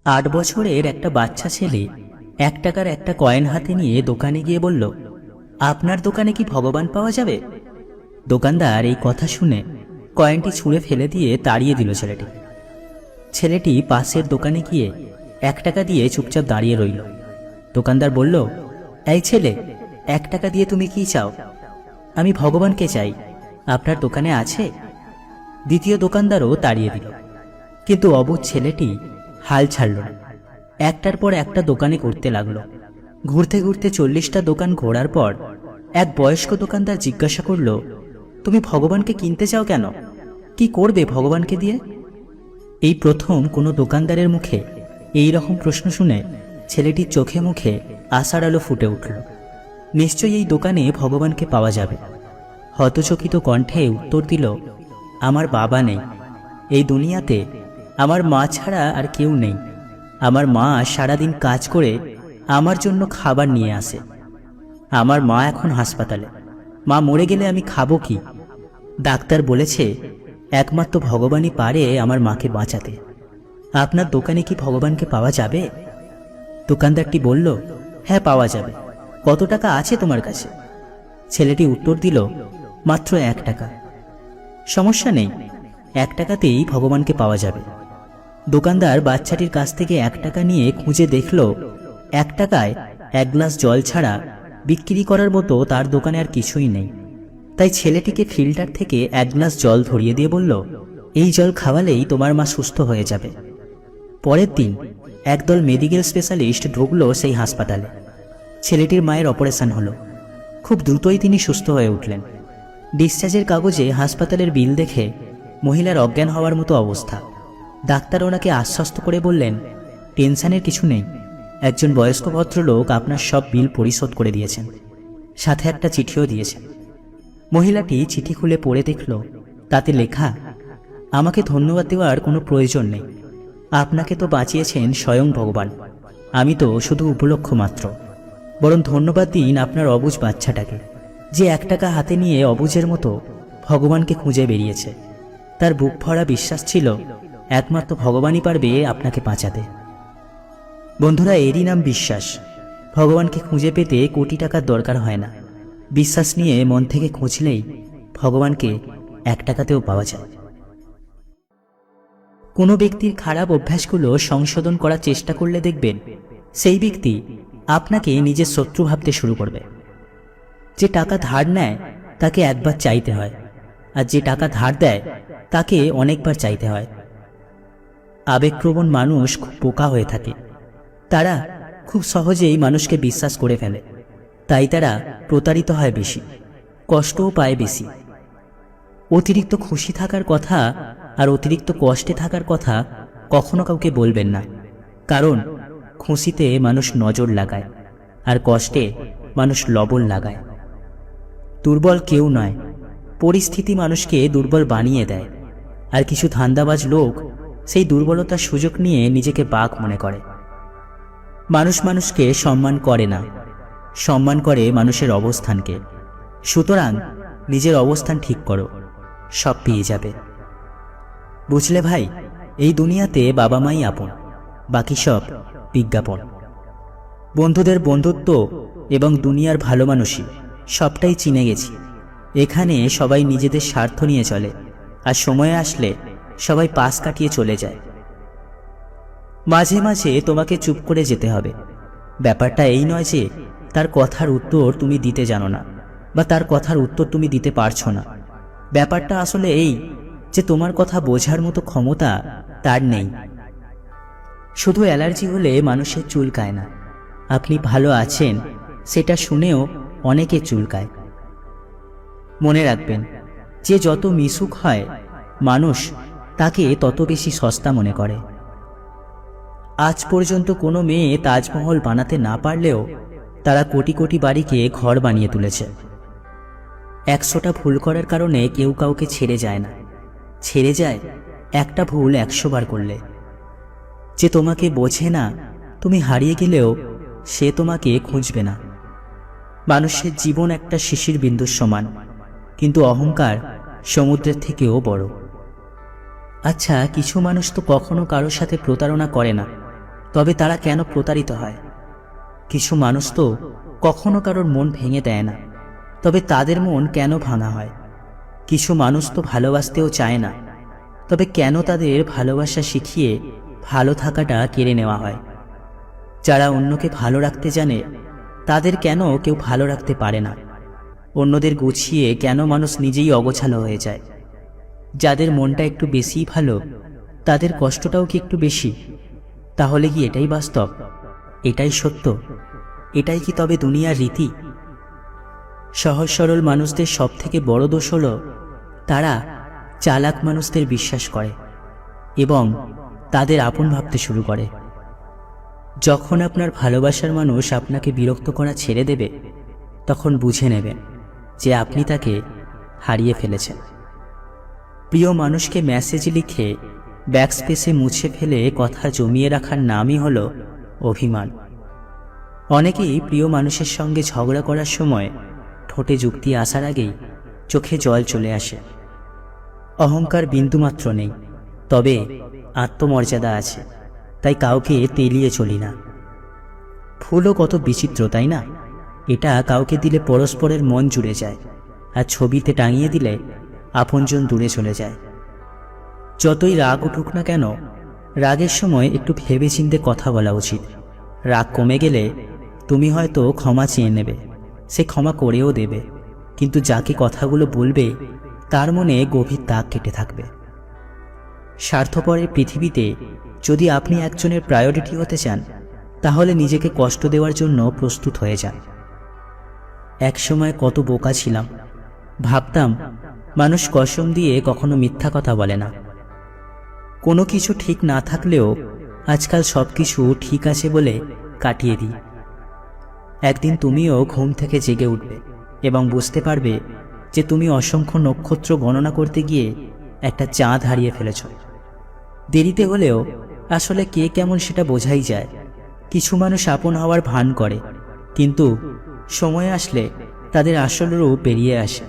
8 বছরের একটা বাচ্চা ছেলে 1 টাকার একটা কয়েন হাতে নিয়ে দোকানে গিয়ে বলল, আপনার দোকানে কি ভগবান পাওয়া যাবে? দোকানদার এই কথা শুনে কয়েনটি ছুঁড়ে ফেলে দিয়ে তাড়িয়ে দিল ছেলেটি। ছেলেটি পাশের দোকানে গিয়ে 1 টাকা দিয়ে চুপচাপ দাঁড়িয়ে রইল। দোকানদার বলল, এই ছেলে, 1 টাকা দিয়ে তুমি কি চাও? আমি ভগবানকে চাই, আপনার দোকানে আছে? দ্বিতীয় দোকানদারও তাড়িয়ে দিল। কিন্তু অবুঝ ছেলেটি হাল ছাড়ল না। একটার পর একটা দোকানে ঘুরতে লাগলো। ঘুরতে ঘুরতে 40টা দোকান ঘোরার পর এক বয়স্ক দোকানদার জিজ্ঞাসা করল, তুমি ভগবানকে কিনতে চাও কেন? কি করবে ভগবানকে দিয়ে? এই প্রথম কোনো দোকানদারের মুখে এই রকম প্রশ্ন শুনে ছেলেটির চোখে মুখে আশার আলো ফুটে উঠল। নিশ্চয়ই এই দোকানে ভগবানকে পাওয়া যাবে। হতচকিত কণ্ঠে উত্তর দিল, আমার বাবা নেই, এই দুনিয়াতে আমার মা ছাড়া আর কেউ নেই। আমার মা সারাদিন কাজ করে আমার জন্য খাবার নিয়ে আসে। আমার মা এখন হাসপাতালে, মা মরে গেলে আমি খাবো কি? ডাক্তার বলেছে একমাত্র ভগবানই পারে আমার মাকে বাঁচাতে। আপনার দোকানে কি ভগবানকে পাওয়া যাবে? দোকানদারটি বলল, হ্যাঁ পাওয়া যাবে। কত টাকা আছে তোমার কাছে? ছেলেটি উত্তর দিল, মাত্র 1 টাকা। সমস্যা নেই, 1 টাকাতেই ভগবানকে পাওয়া যাবে। দোকানদার বাচ্চাটির কাছ থেকে 1 টাকা নিয়ে খুঁজে দেখল 1 টাকায় 1 গ্লাস জল ছাড়া বিক্রি করার মতো তার দোকানে আর কিছুই নেই। তাই ছেলেটিকে ফিল্টার থেকে 1 গ্লাস জল ধরিয়ে দিয়ে বলল, এই জল খাওয়ালেই তোমার মা সুস্থ হয়ে যাবে। পরের দিন একদল মেডিকেল স্পেশালিস্ট ঢুকলো সেই হাসপাতালে। ছেলেটির মায়ের অপারেশন হলো। খুব দ্রুতই তিনি সুস্থ হয়ে উঠলেন। ডিসচার্জের কাগজে হাসপাতালের বিল দেখে মহিলার অজ্ঞান হওয়ার মতো অবস্থা। ডাক্তার ওনাকে আশ্বস্ত করে বললেন, টেনশনের কিছু নেই, একজন বয়স্ক ভদ্রলোক আপনার সব বিল পরিশোধ করে দিয়েছেন, সাথে একটা চিঠিও দিয়েছেন। মহিলাটি চিঠি খুলে পড়ে দেখল, তাতে লেখা, আমাকে ধন্যবাদ দেওয়ার কোনো প্রয়োজন নেই, আপনাকে তো বাঁচিয়েছেন স্বয়ং ভগবান, আমি তো শুধু উপলক্ষ মাত্র। বরং ধন্যবাদ দিন আপনার অবুঝ বাচ্চাটাকে, যে 1 টাকা হাতে নিয়ে অবুঝের মতো ভগবানকে খুঁজে বেরিয়েছে। তার বুক ভরা বিশ্বাস ছিল একমাত্র ভগবানই পারবে আপনাকে বাঁচাতে। বন্ধুরা, এরই নাম বিশ্বাস। ভগবানকে খুঁজে পেতে কোটি টাকার দরকার হয় না। বিশ্বাস নিয়ে মন থেকে খুঁজলেই ভগবানকে 1 টাকাতেও পাওয়া যায়। কোনো ব্যক্তির খারাপ অভ্যাসগুলো সংশোধন করার চেষ্টা করলে দেখবেন সেই ব্যক্তি আপনাকে নিজের শত্রু ভাবতে শুরু করবে। যে টাকা ধার নেয় তাকে একবার চাইতে হয়, আর যে টাকা ধার দেয় তাকে অনেকবার চাইতে হয়। আবেগপ্রবণ মানুষ খুব বোকা হয়ে থাকে। তারা খুব সহজেই মানুষকে বিশ্বাস করে ফেলে, তাই তারা প্রতারিত হয় বেশি, কষ্টও পায় বেশি। অতিরিক্ত খুশি থাকার কথা আর অতিরিক্ত কষ্টে থাকার কথা কখনো কাউকে বলবেন না, কারণ খুশিতে মানুষ নজর লাগায় আর কষ্টে মানুষ লবণ লাগায়। দুর্বল কেউ নয়, পরিস্থিতি মানুষকে দুর্বল বানিয়ে দেয়। আর কিছু ধান্দাবাজ লোক সেই দুর্বলতার সুযোগ নিয়ে নিজেকে বাঘ মনে করে। মানুষ মানুষকে সম্মান করে না, সম্মান করে মানুষের অবস্থানকে। সুতরাং নিজের অবস্থান ঠিক করো, সব পেয়ে যাবে। বুঝলে ভাই, এই দুনিয়াতে বাবা মাই আপন, বাকি সব বিজ্ঞাপন। বন্ধুদের বন্ধুত্ব এবং দুনিয়ার ভালো মানুষই সবটাই চিনে গেছি। এখানে সবাই নিজেদের স্বার্থ নিয়ে চলে, আর সময় আসলে সবাই পাশ কাটিয়ে চলে যায়। মাঝে মাঝে তোমাকে চুপ করে যেতে হবে। ব্যাপারটা এই নয় যে তার কথার উত্তর তুমি দিতে জানো না, বা তার কথার উত্তর তুমি দিতে পারছো না। ব্যাপারটা আসলে এই যে তোমার কথা বোঝার মতো ক্ষমতা তার নেই। শুধু অ্যালার্জি হলে মানুষের চুলকায় না, আপনি ভালো আছেন সেটা শুনেও অনেকে চুলকায়। মনে রাখবেন, যে যত মিশুক হয় মানুষ তাকে তত বেশি সস্তা মনে করে। আজ পর্যন্ত কোনো মেয়ে তাজমহল বানাতে না পারলেও তারা কোটি কোটি বাড়িকে ঘর বানিয়ে তুলেছে। 100টা ভুল করার কারণে কেউ কাউকে ছেড়ে যায় না, ছেড়ে যায় একটা ভুল 100 বার করলে। যে তোমাকে বোঝে না, তুমি হারিয়ে গেলেও সে তোমাকে খুঁজবে না। মানুষের জীবন একটা শিশির বিন্দুর সমান, কিন্তু অহংকার সমুদ্রের থেকেও বড়। আচ্ছা, কিছু মানুষ তো কখনো কারোর সাথে প্রতারণা করে না, তবে তারা কেন প্রতারিত হয়? কিছু মানুষ তো কখনো কারোর মন ভেঙে দেয় না, তবে তাদের মন কেন ভাঙা হয়? কিছু মানুষ তো ভালোবাসতেও চায় না, তবে কেন তাদের ভালোবাসা শিখিয়ে ভালো থাকাটা কেড়ে নেওয়া হয়? যারা অন্যকে ভালো রাখতে জানে তাদের কেন কেউ ভালো রাখতে পারে না? অন্যদের গুছিয়ে কেন মানুষ নিজেই অগোছালো হয়ে যায়? যাদের মনটা একটু বেশিই ভালো তাদের কষ্টটাও কি একটু বেশি? তাহলে কি এটাই বাস্তব? এটাই সত্য? এটাই কি তবে দুনিয়ার রীতি? সহজ সরল মানুষদের সব থেকে বড় দোষ হলো তারা চালাক মানুষদের বিশ্বাস করে এবং তাদের আপন ভাবতে শুরু করে। যখন আপনার ভালোবাসার মানুষ আপনাকে বিরক্ত করা ছেড়ে দেবে, তখন বুঝে নেবেন যে আপনি তাকে হারিয়ে ফেলেছেন। প্রিয় মানুষকে মেসেজ লিখে ব্যাকস্পেসে মুছে ফেলে কথা জমিয়ে রাখার নামই হলো অভিমান। অনেকেই প্রিয় মানুষের সঙ্গে ঝগড়া করার সময় ঠোঁটে যুক্তি আসার আগেই চোখে জল চলে আসে। অহংকার বিন্দুমাত্র নেই, তবে আত্মমর্যাদা আছে, তাই কাউকে তেলিয়ে চলি না। ফুলও কত বিচিত্র, তাই না? এটা কাউকে দিলে পরস্পরের মন জুড়ে যায়, আর ছবিতে টাঙিয়ে দিলে আপনজন দূরে চলে যায়। যতই রাগ উঠুক না কেন, রাগের সময় একটু ভেবেচিন্তে কথা বলা উচিত। রাগ কমে গেলে তুমি হয়তো ক্ষমা চেয়ে নেবে, সে ক্ষমা করেও দেবে, কিন্তু যাকে কথাগুলো বলবে তার মনে গভীর দাগ কেটে থাকবে। স্বার্থপরের পৃথিবীতে যদি আপনি একজনের প্রায়োরিটি হতে চান, তাহলে নিজেকে কষ্ট দেওয়ার জন্য প্রস্তুত হয়ে যান। একসময় কত বোকা ছিলাম, ভাবতাম মানুষ কসম দিয়ে কখনো মিথ্যা কথা বলে না। কোনো কিছু ঠিক না থাকলেও আজকাল সব কিছু ঠিক আছে বলে কাটিয়ে দিই। একদিন তুমিও ঘুম থেকে জেগে উঠবে এবং বুঝতে পারবে যে তুমি অসংখ্য নক্ষত্র গণনা করতে গিয়ে একটা চাঁদ হারিয়ে ফেলেছ। দেরিতে হলেও আসলে কে কেমন সেটা বোঝাই যায়। কিছু মানুষ আপন হওয়ার ভান করে, কিন্তু সময় আসলে তাদের আসল রূপ বেরিয়ে আসে।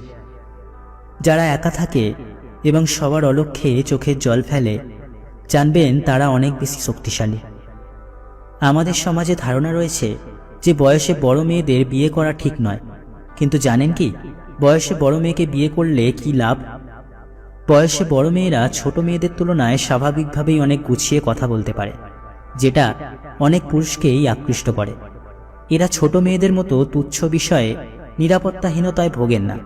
যারা একা থাকে এবং সবার অলক্ষ্যে চোখের জল ফেলে, জানবেন তারা অনেক বেশি শক্তিশালী। আমাদের সমাজে ধারণা রয়েছে যে বয়সে বড় মেয়েদের বিয়ে করা ঠিক নয়, কিন্তু জানেন কি বয়সে বড় মেয়েকে বিয়ে করলে কি লাভ? বয়সে বড় মেয়েরা ছোট মেয়েদের তুলনায় স্বাভাবিকভাবেই অনেক গুছিয়ে কথা বলতে পারে, যেটা অনেক পুরুষকেই আকৃষ্ট করে। এরা ছোট মেয়েদের মতো তুচ্ছ বিষয়ে নিরাপত্তাহীনতায় ভোগেন না।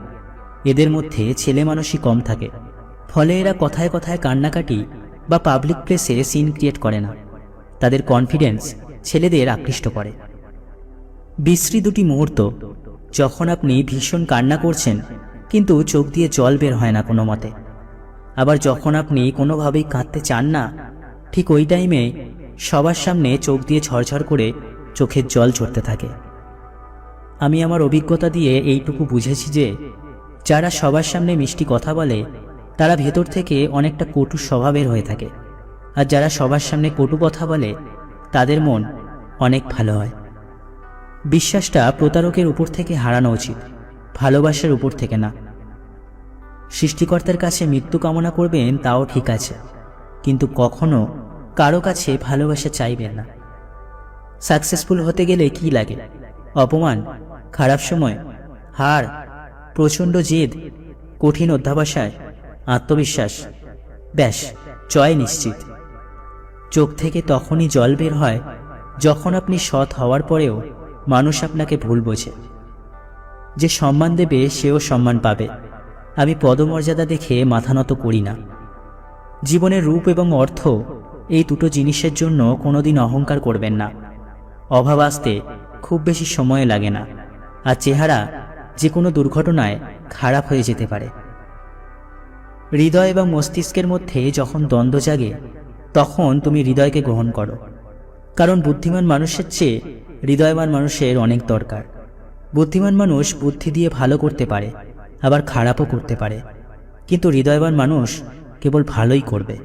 এদের মধ্যে ছেলে মানুষই কম থাকে, ফলে এরা কথায় কথায় কান্নাকাটি বা পাবলিক প্লেসে সিন ক্রিয়েট করে না। তাদের কনফিডেন্স ছেলেদের আকৃষ্ট করে। বিশ্রী দুটি মুহূর্ত, যখন আপনি ভীষণ কান্না করছেন কিন্তু চোখ দিয়ে জল বের হয় না কোনো মতে, আবার যখন আপনি কোনোভাবেই কাঁদতে চান না, ঠিক ওই টাইমে সবার সামনে চোখ দিয়ে ঝরঝর করে চোখের জল ঝরতে থাকে। আমি আমার অভিজ্ঞতা দিয়ে এইটুকু বুঝেছি যে যারা সবার সামনে মিষ্টি কথা বলে তারা ভেতর থেকে অনেকটা কটু স্বভাবের হয়ে থাকে, আর যারা সবার সামনে কটু কথা বলে তাদের মন অনেক ভালো হয়। বিশ্বাসটা প্রতারকের উপর থেকে হারানো উচিত, ভালোবাসার উপর থেকে না। সৃষ্টিকর্তার কাছে মৃত্যু কামনা করবেন তাও ঠিক আছে, কিন্তু কখনো কারো কাছে ভালোবাসা চাইবেন না। সাকসেসফুল হতে গেলে কি লাগে? অপমান, খারাপ সময়, হার, প্রচণ্ড জেদ, কঠিন অধ্যাবসায়, আত্মবিশ্বাস, ব্যাস জয় নিশ্চিত। চোখ থেকে তখনই জল বের হয় যখন আপনি সৎ হওয়ার পরেও মানুষ আপনাকে ভুল বোঝে। যে সম্মান দেবে সেও সম্মান পাবে। আমি পদমর্যাদা দেখে মাথা নত করি না। জীবনের রূপ এবং অর্থ, এই দুটো জিনিসের জন্য কোনোদিন অহংকার করবেন না। অভাব আসতে খুব বেশি সময় লাগে না, আর চেহারা যে কোনো দুর্ঘটনায় খারাপ হয়ে যেতে পারে। হৃদয় এবং মস্তিষ্কের মধ্যে যখন দ্বন্দ্ব জাগে, তখন তুমি হৃদয়কে গ্রহণ করো, কারণ বুদ্ধিমান মানুষের চেয়ে হৃদয়বান মানুষের অনেক দরকার। বুদ্ধিমান মানুষ বুদ্ধি দিয়ে ভালো করতে পারে, আবার খারাপও করতে পারে, কিন্তু হৃদয়বান মানুষ কেবল ভালোই করবে।